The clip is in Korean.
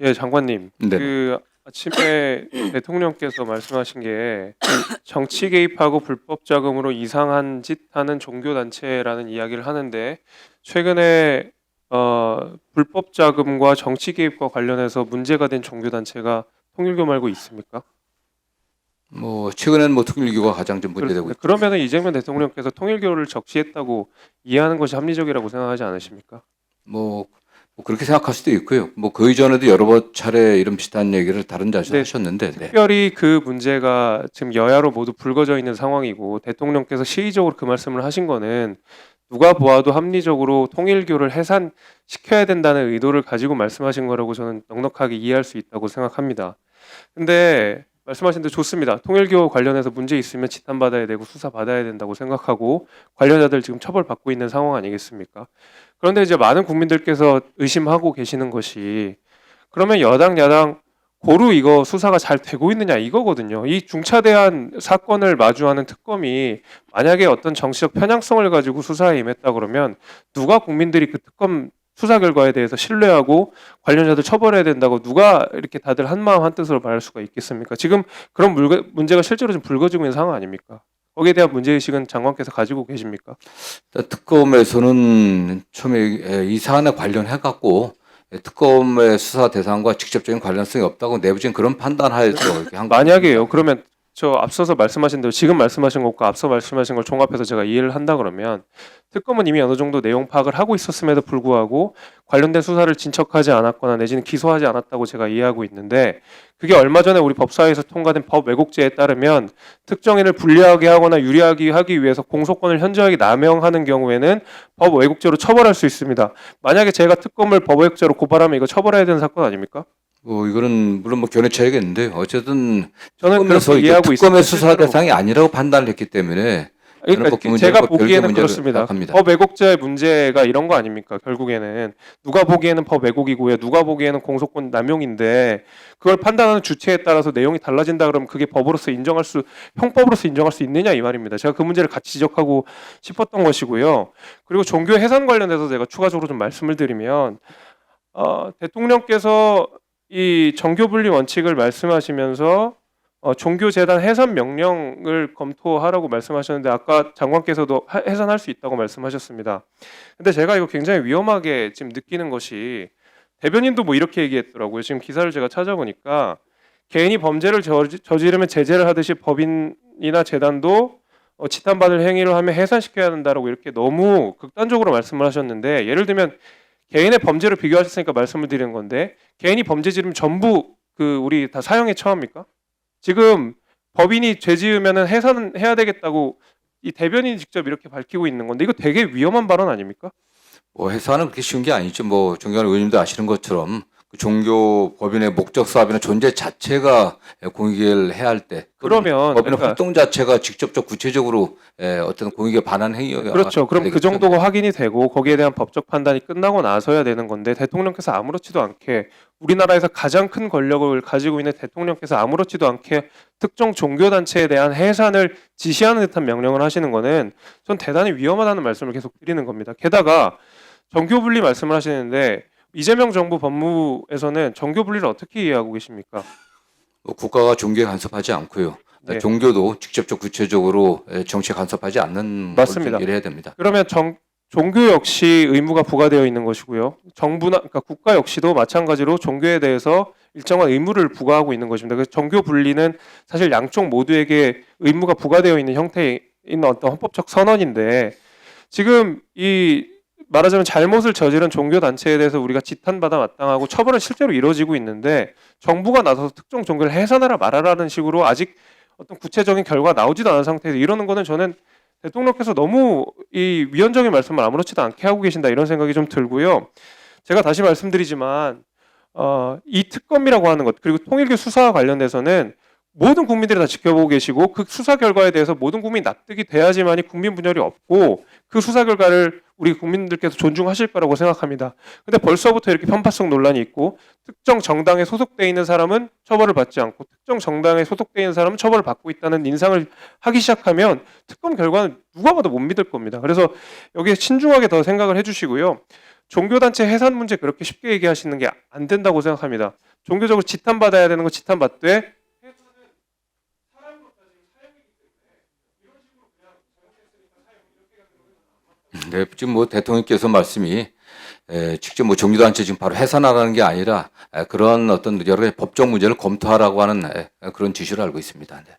예, 장관님. 네. 아침에 대통령께서 말씀하신 게 정치 개입하고 불법 자금으로 이상한 짓 하는 종교 단체라는 이야기를 하는데 최근에 불법 자금과 정치 개입과 관련해서 문제가 된 종교 단체가 통일교 말고 있습니까? 뭐 최근엔 뭐 통일교가 가장 좀 문제되고 그렇습니다. 있죠. 그러면은 이재명 대통령께서 통일교를 적시했다고 이해하는 것이 합리적이라고 생각하지 않으십니까? 뭐, 뭐 그렇게 생각할 수도 있고요. 뭐 그 이전에도 여러 차례 이런 비슷한 얘기를 다른 자리에서 네, 하셨는데, 네. 특별히 그 문제가 지금 여야로 모두 불거져 있는 상황이고 대통령께서 시의적으로 그 말씀을 하신 거는 누가 보아도 합리적으로 통일교를 해산시켜야 된다는 의도를 가지고 말씀하신 거라고 저는 넉넉하게 이해할 수 있다고 생각합니다. 근데 말씀하신 대로 좋습니다. 통일교 관련해서 문제 있으면 지탄받아야 되고 수사받아야 된다고 생각하고 관련자들 지금 처벌받고 있는 상황 아니겠습니까? 그런데 이제 많은 국민들께서 의심하고 계시는 것이 그러면 여당 야당 고루 이거 수사가 잘 되고 있느냐 이거거든요. 이 중차대한 사건을 마주하는 특검이 만약에 어떤 정치적 편향성을 가지고 수사에 임했다 그러면 누가 국민들이 그 특검 수사 결과에 대해서 신뢰하고 관련자들 처벌해야 된다고 누가 이렇게 다들 한마음 한뜻으로 말할 수가 있겠습니까? 지금 그런 문제가 실제로 좀 불거지고 있는 상황 아닙니까? 거기에 대한 문제의식은 장관께서 가지고 계십니까? 특검에서는 처음에 이 사안에 관련해 갖고 특검의 수사 대상과 직접적인 관련성이 없다고 내부적인 그런 판단하에서 이렇게 한 만약에요. 그러면 저 앞서서 말씀하신 대로 지금 말씀하신 것과 앞서 말씀하신 걸 종합해서 제가 이해를 한다 그러면 특검은 이미 어느 정도 내용 파악을 하고 있었음에도 불구하고 관련된 수사를 진척하지 않았거나 내지는 기소하지 않았다고 제가 이해하고 있는데 그게 얼마 전에 우리 법사위에서 통과된 법 왜곡죄에 따르면 특정인을 불리하게 하거나 유리하게 하기 위해서 공소권을 현저하게 남용하는 경우에는 법 왜곡죄로 처벌할 수 있습니다. 만약에 제가 특검을 법 왜곡죄로 고발하면 이거 처벌해야 되는 사건 아닙니까? 이거는 물론 뭐 견해 차이겠는데 어쨌든 저는 그렇게 이해하고 특검의 있습니다. 수사 실제로. 대상이 아니라고 판단을 했기 때문에 그러니까 저는 그 제가 문제는 별개 보기에는 문제로 그렇습니다. 생각합니다. 법 왜곡죄의 문제가 이런 거 아닙니까? 결국에는 누가 보기에는 법 왜곡이고요. 누가 보기에는 공소권 남용인데 그걸 판단하는 주체에 따라서 내용이 달라진다 그러면 그게 형법으로서 인정할 수 있느냐 이 말입니다. 제가 그 문제를 같이 지적하고 싶었던 것이고요. 그리고 종교 해산 관련해서 제가 추가적으로 좀 말씀을 드리면 대통령께서 이 정교분리 원칙을 말씀하시면서 종교재단 해산 명령을 검토하라고 말씀하셨는데 아까 장관께서도 해산할 수 있다고 말씀하셨습니다. 근데 제가 이거 굉장히 위험하게 지금 느끼는 것이 대변인도 뭐 이렇게 얘기했더라고요. 지금 기사를 제가 찾아보니까 개인이 범죄를 저지르면 제재를 하듯이 법인이나 재단도 지탄받을 행위를 하면 해산시켜야 한다라고 이렇게 너무 극단적으로 말씀을 하셨는데 예를 들면 개인의 범죄를 비교하셨으니까 말씀을 드리는 건데 개인이 범죄 지르면 전부 우리 다 사형에 처합니까? 지금 법인이 죄 지으면은 해산은 해야 되겠다고 이 대변인이 직접 이렇게 밝히고 있는 건데 이거 되게 위험한 발언 아닙니까? 뭐 해산은 그렇게 쉬운 게 아니죠. 뭐 존경하는 의원님도 아시는 것처럼 그 종교 법인의 목적 사업이나 존재 자체가 공익을 해야 할 때 그러면 법인의 그러니까 활동 자체가 직접적 구체적으로 어떤 공익에 반한 행위가 그렇죠. 그럼 그 되겠죠. 정도가 확인이 되고 거기에 대한 법적 판단이 끝나고 나서야 되는 건데 대통령께서 아무렇지도 않게 우리나라에서 가장 큰 권력을 가지고 있는 대통령께서 아무렇지도 않게 특정 종교 단체에 대한 해산을 지시하는 듯한 명령을 하시는 거는 전 대단히 위험하다는 말씀을 계속 드리는 겁니다. 게다가 정교 분리 말씀을 하시는데 이재명 정부 법무에서는 정교 분리를 어떻게 이해하고 계십니까? 뭐 국가가 종교에 간섭하지 않고요. 네. 종교도 직접적 구체적으로 정치에 간섭하지 않는 맞습니다. 걸로 이해해야 됩니다. 그러면 종교 역시 의무가 부과되어 있는 것이고요. 그러니까 국가 역시도 마찬가지로 종교에 대해서 일정한 의무를 부과하고 있는 것입니다. 그래서 종교 분리는 사실 양쪽 모두에게 의무가 부과되어 있는 형태에 있는 어떤 헌법적 선언인데 지금 이 말하자면 잘못을 저지른 종교 단체에 대해서 우리가 지탄받아 마땅하고 처벌은 실제로 이루어지고 있는데 정부가 나서서 특정 종교를 해산하라 말하라는 식으로 아직 어떤 구체적인 결과가 나오지도 않은 상태에서 이러는 거는 저는 대통령께서 너무 이 위헌적인 말씀을 아무렇지도 않게 하고 계신다 이런 생각이 좀 들고요. 제가 다시 말씀드리지만 이 특검이라고 하는 것 그리고 통일교 수사와 관련돼서는 모든 국민들이 다 지켜보고 계시고 그 수사 결과에 대해서 모든 국민이 납득이 돼야지만이 국민 분열이 없고 그 수사 결과를 우리 국민들께서 존중하실 거라고 생각합니다. 근데 벌써부터 이렇게 편파성 논란이 있고 특정 정당에 소속돼 있는 사람은 처벌을 받지 않고 특정 정당에 소속돼 있는 사람은 처벌을 받고 있다는 인상을 하기 시작하면 특검 결과는 누가 봐도 못 믿을 겁니다. 그래서 여기에 신중하게 더 생각을 해주시고요. 종교단체 해산 문제 그렇게 쉽게 얘기하시는 게 안 된다고 생각합니다. 종교적으로 지탄받아야 되는 거 지탄받되 네, 지금 뭐 대통령께서 말씀이 직접 뭐 종교단체 지금 바로 해산하라는 게 아니라 그런 어떤 여러 가지 법적 문제를 검토하라고 하는 그런 지시를 알고 있습니다. 네.